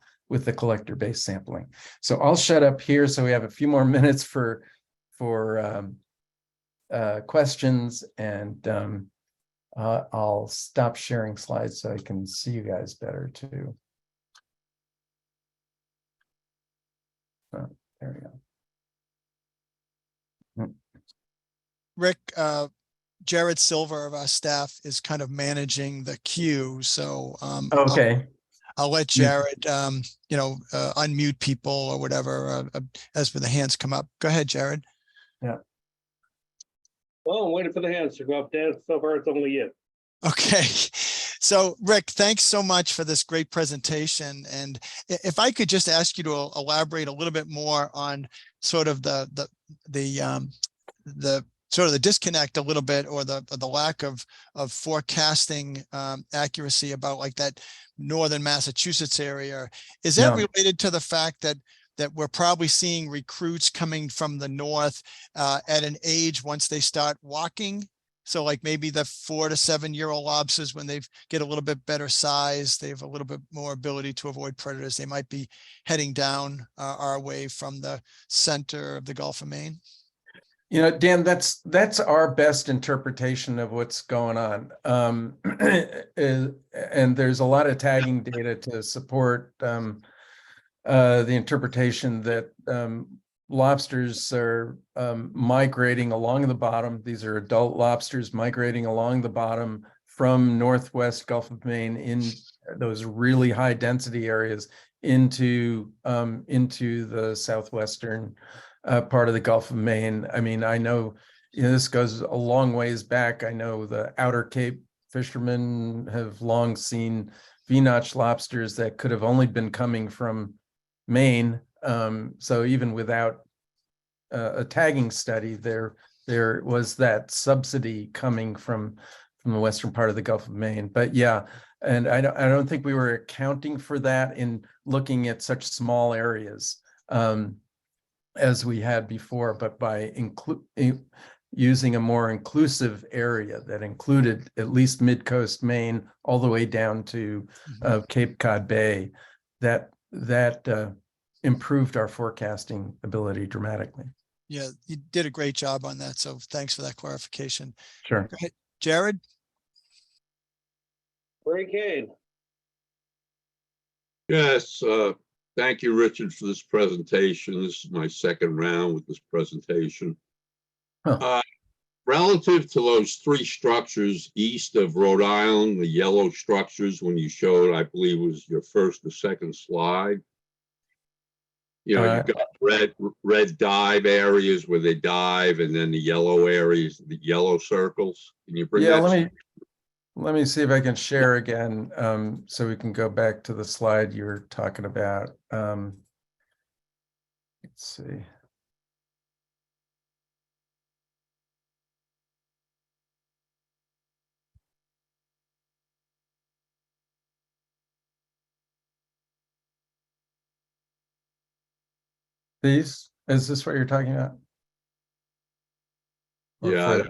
Speaker 2: collector-based sampling. So I'll shut up here so we have a few more minutes for questions, and I'll stop sharing slides so I can see you guys better too. Oh, there we go.
Speaker 1: Rick, Jared Silver of our staff is kind of managing the queue. So
Speaker 2: Okay.
Speaker 1: I'll let Jared, unmute people or whatever as the hands come up. Go ahead, Jared.
Speaker 2: Yeah.
Speaker 3: Well, I'm waiting for the hands to go up there. So far, it's only you.
Speaker 1: Okay. So Rick, thanks so much for this great presentation. And if I could just ask you to elaborate a little bit more on sort of the sort of the disconnect a little bit, or the lack of forecasting accuracy about like that northern Massachusetts area. Is that related to the fact that we're probably seeing recruits coming from the north at an age once they start walking? So like maybe the 4 to 7 year old lobsters, when they get a little bit better size, they have a little bit more ability to avoid predators. They might be heading down our way from the center of the Gulf of Maine.
Speaker 2: Dan, that's our best interpretation of what's going on. And there's a lot of tagging data to support the interpretation that lobsters are migrating along the bottom. These are adult lobsters migrating along the bottom from northwest Gulf of Maine in those really high density areas into the southwestern part of the Gulf of Maine. I mean, I know, this goes a long ways back. I know the Outer Cape fishermen have long seen V-notch lobsters that could have only been coming from Maine. So even without a tagging study, there was that subsidy coming from the western part of the Gulf of Maine. But yeah, and I don't think we were accounting for that in looking at such small areas as we had before, but by using a more inclusive area that included at least mid-coast Maine all the way down to Cape Cod Bay, that improved our forecasting ability dramatically.
Speaker 1: Yeah, you did a great job on that. So thanks for that clarification.
Speaker 2: Sure.
Speaker 1: Go ahead, Jared.
Speaker 3: Ray Kane.
Speaker 4: Yes, thank you, Richard, for this presentation. This is my second round with this presentation. Relative to those 3 structures east of Rhode Island, the yellow structures, when you showed, I believe it was your first or second slide, you've got red dive areas where they dive, and then the yellow areas, the yellow circles. Can you bring that?
Speaker 2: Let me see if I can share again, so we can go back to the slide you were talking about. Let's see. Is this what you're talking about?
Speaker 4: Yeah,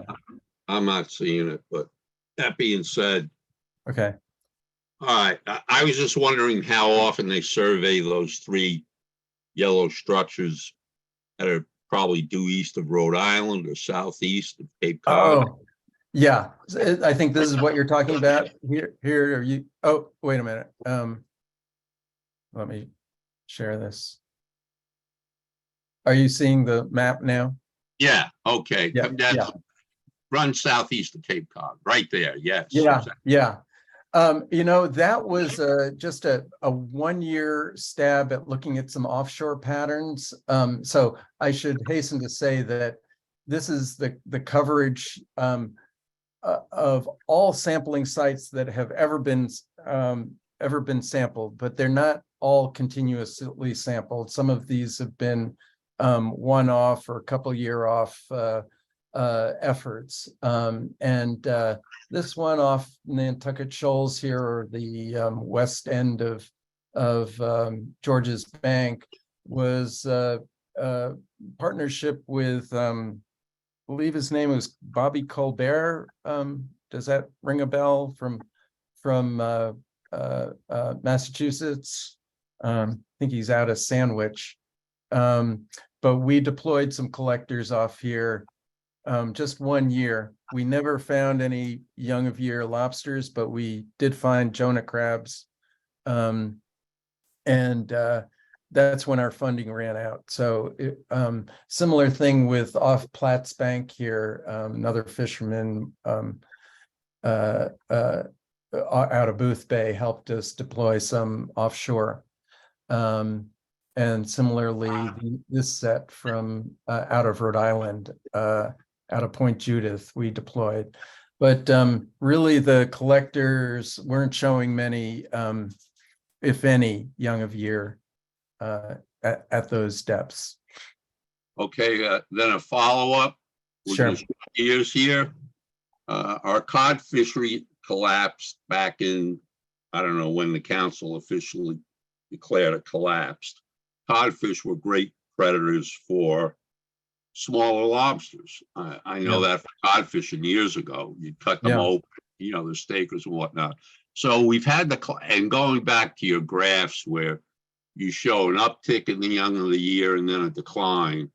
Speaker 4: I'm not seeing it, but That being said,
Speaker 2: Okay.
Speaker 4: all right, I was just wondering how often they survey those three yellow structures that are probably due east of Rhode Island or southeast of Cape Cod.
Speaker 2: Oh, yeah. I think this is what you're talking about here. Are you? Oh, wait a minute. Let me share this. Are you seeing the map now?
Speaker 4: Yeah, okay.
Speaker 2: Yeah,
Speaker 4: Come down,
Speaker 2: yeah.
Speaker 4: run southeast of Cape Cod, right there, yes.
Speaker 2: Yeah,
Speaker 4: exactly.
Speaker 2: yeah. That was just a 1 year stab at looking at some offshore patterns. So I should hasten to say that this is the coverage of all sampling sites that have ever been sampled, but they're not all continuously sampled. Some of these have been one-off or a couple year off efforts. This one off Nantucket Shoals here, or the west end of George's Bank, was a partnership with, I believe his name was Bobby Colbert. Does that ring a bell from Massachusetts? I think he's out of Sandwich. But we deployed some collectors off here just 1 year. We never found any young of year lobsters, but we did find Jonah crabs. That's when our funding ran out. So similar thing with off Platts Bank here, another fisherman out of Booth Bay helped us deploy some offshore. And similarly, this set from out of Rhode Island, out of Point Judith, we deployed. But really, the collectors weren't showing many, if any, young of year at those depths.
Speaker 4: Okay, then a follow-up.
Speaker 2: Sure.
Speaker 4: Years here. Our cod fishery collapsed back in, I don't know when the council officially declared it collapsed. Codfish were great predators for smaller lobsters. I know that for cod fishing years ago, you'd cut them open, the stakers and whatnot. So we've had and going back to your graphs where you show an uptick in the young of the year and then a decline.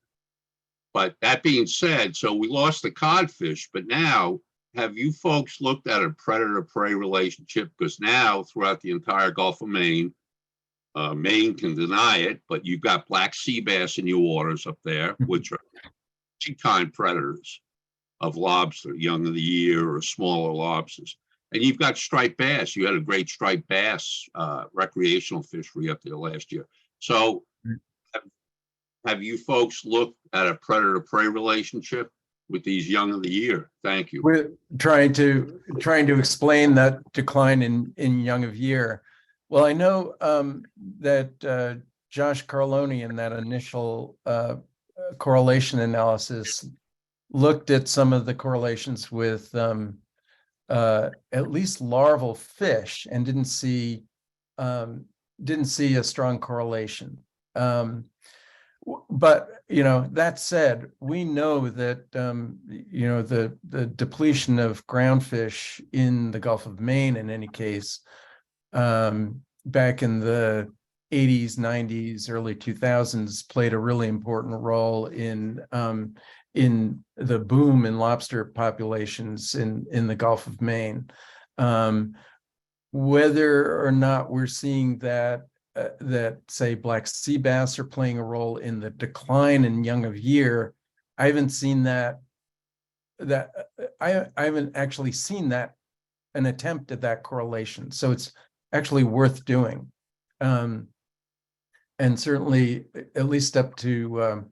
Speaker 4: But that being said, so we lost the codfish, but now have you folks looked at a predator-prey relationship? Because now throughout the entire Gulf of Maine, Maine can deny it, but you've got black sea bass in your waters up there, which are kind predators of lobster, young of the year or smaller lobsters. And you've got striped bass. You had a great striped bass recreational fishery up there last year. So have you folks looked at a predator-prey relationship with these young of the year? Thank you.
Speaker 2: We're trying to explain that decline in young of year. Well, I know that Josh Carloni in that initial correlation analysis looked at some of the correlations with at least larval fish and didn't see a strong correlation. But that said, we know that the depletion of groundfish in the Gulf of Maine, in any case, back in the 80s, 90s, early 2000s, played a really important role in the boom in lobster populations in the Gulf of Maine. Whether or not we're seeing that say black sea bass are playing a role in the decline in young of year, I haven't seen that. I haven't actually seen that, an attempt at that correlation. So it's actually worth doing. And certainly, at least up to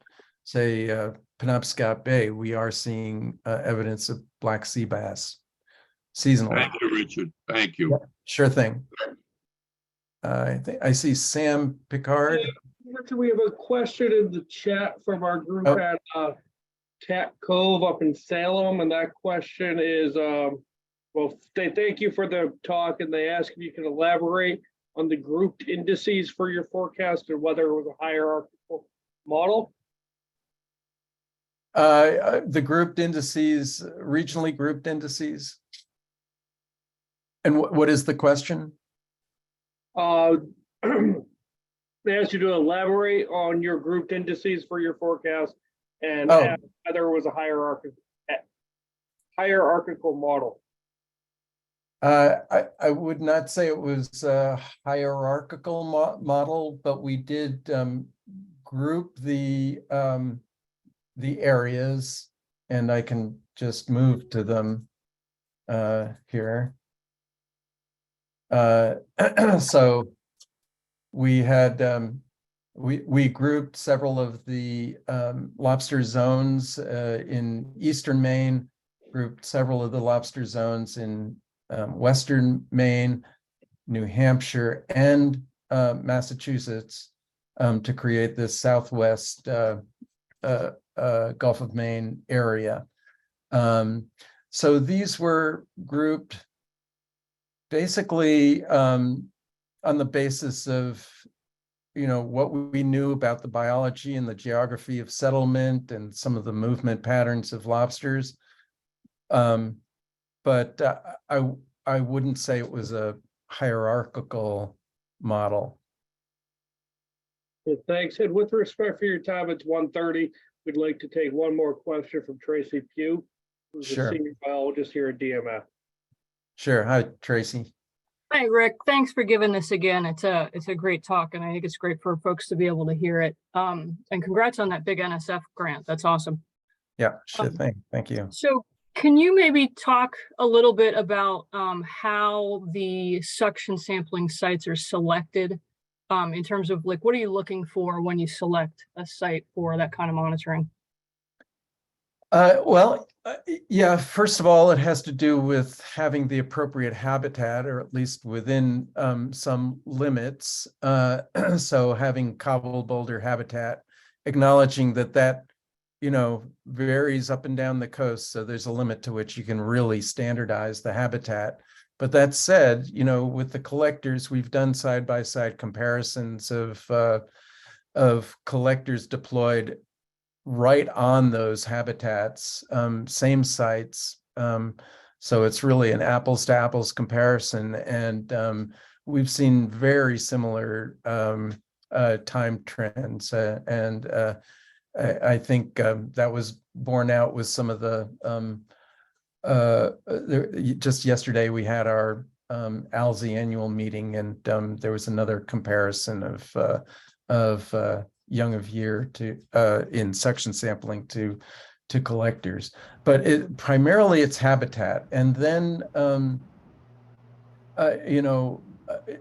Speaker 2: say Penobscot Bay, we are seeing evidence of black sea bass seasonally.
Speaker 4: Thank you, Richard. Thank you.
Speaker 2: Yeah, sure thing. I think I see Sam Picard.
Speaker 3: Richard, we have a question in the chat from our group at Tack Cove up in Salem, and that question is, well, they thank you for the talk, and they ask if you can elaborate on the grouped indices for your forecast and whether it was a hierarchical model.
Speaker 2: The grouped indices, regionally grouped indices. And what is the question?
Speaker 3: They asked you to elaborate on your grouped indices for your forecast and
Speaker 2: Oh.
Speaker 3: whether it was a hierarchical model.
Speaker 2: I would not say it was a hierarchical model, but we did group the areas, and I can just move to them here. So we had we grouped several of the lobster zones in eastern Maine, grouped several of the lobster zones in western Maine, New Hampshire, and Massachusetts to create this southwest Gulf of Maine area. So these were grouped basically on the basis of, you know, what we knew about the biology and the geography of settlement and some of the movement patterns of lobsters. But I wouldn't say it was a hierarchical model.
Speaker 3: Well, thanks. And with respect for your time, it's 1:30. We'd like to take one more question from Tracy Pugh, who's
Speaker 2: Sure.
Speaker 3: a senior biologist here at DMF.
Speaker 2: Sure. Hi, Tracy.
Speaker 5: Hi, Rick. Thanks for giving this again. It's a great talk, and I think it's great for folks to be able to hear it. And congrats on that big NSF grant. That's awesome.
Speaker 2: Yeah, sure thing. Thank you.
Speaker 5: So can you maybe talk a little bit about how the suction sampling sites are selected in terms of like, what are you looking for when you select a site for that kind of monitoring?
Speaker 2: Yeah, first of all, it has to do with having the appropriate habitat, or at least within some limits. So having cobble boulder habitat, acknowledging that, you know, varies up and down the coast. So there's a limit to which you can really standardize the habitat. But that said, you know, with the collectors, we've done side-by-side comparisons of collectors deployed right on those habitats, same sites. So it's really an apples to apples comparison. And we've seen very similar time trends. I think that was borne out with some of the, just yesterday we had our ALSI annual meeting, and there was another comparison of young of year to in section sampling to collectors, but primarily it's habitat. And then you know,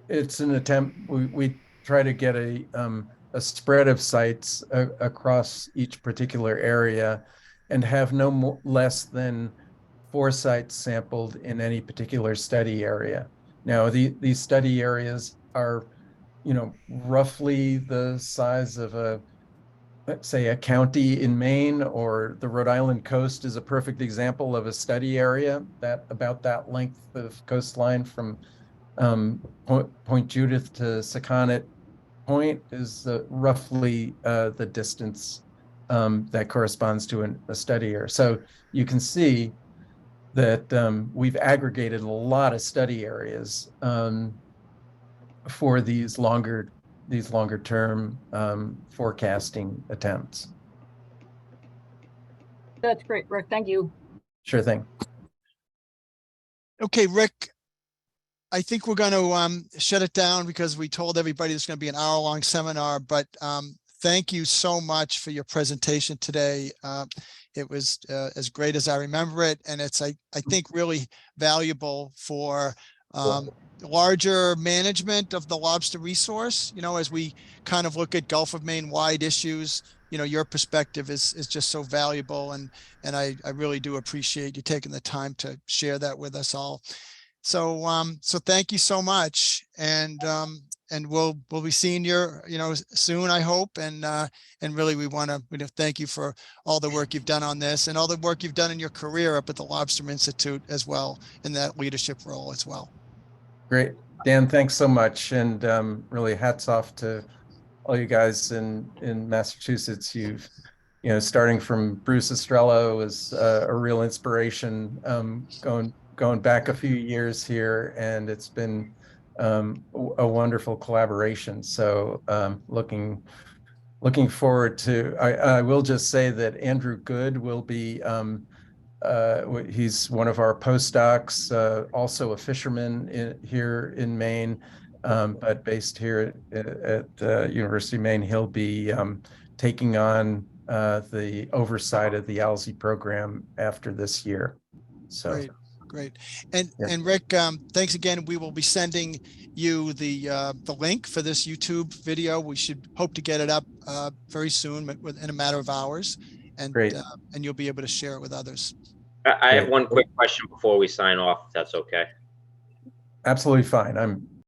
Speaker 2: it's an attempt, we try to get a spread of sites across each particular area and have no less than 4 sites sampled in any particular study area. Now, these study areas are, you know, roughly the size of let's say a county in Maine, or the Rhode Island coast is a perfect example of a study area that about that length of coastline from Point Judith to Sakonnet Point is roughly the distance that corresponds to a study area. So you can see that we've aggregated a lot of study areas for these longer term forecasting attempts.
Speaker 5: That's great, Rick. Thank you.
Speaker 2: Sure thing.
Speaker 1: Okay, Rick, I think we're going to shut it down because we told everybody it's going to be an hour-long seminar, but thank you so much for your presentation today. It was as great as I remember it, and it's, I think, really valuable for larger management of the lobster resource. You know, as we kind of look at Gulf of Maine wide issues, you know, your perspective is just so valuable, and I really do appreciate you taking the time to share that with us all. So so thank you so much, and we'll be seeing you, you know, soon, I hope. And really we want to thank you for all the work you've done on this and all the work you've done in your career up at the Lobster Institute as well, in that leadership role as well. Great.
Speaker 2: Dan, thanks so much. And really hats off to all you guys in Massachusetts. You've, you know, starting from Bruce Estrello is a real inspiration, going going back a few years here, and it's been a wonderful collaboration. So looking forward to. I will just say that Andrew Good will be. He's one of our postdocs, also a fisherman here in Maine, but based here at University of Maine. He'll be taking on the oversight of the ALSI program after this year. So
Speaker 1: Great, great. And
Speaker 2: Yeah.
Speaker 1: and Rick, thanks again. We will be sending you the link for this YouTube video. We should hope to get it up very soon, within a matter of hours, and
Speaker 2: Great.
Speaker 1: and you'll be able to share it with others.
Speaker 6: I have
Speaker 2: Great.
Speaker 6: one quick question before we sign off, if that's okay.
Speaker 2: Absolutely fine. I'm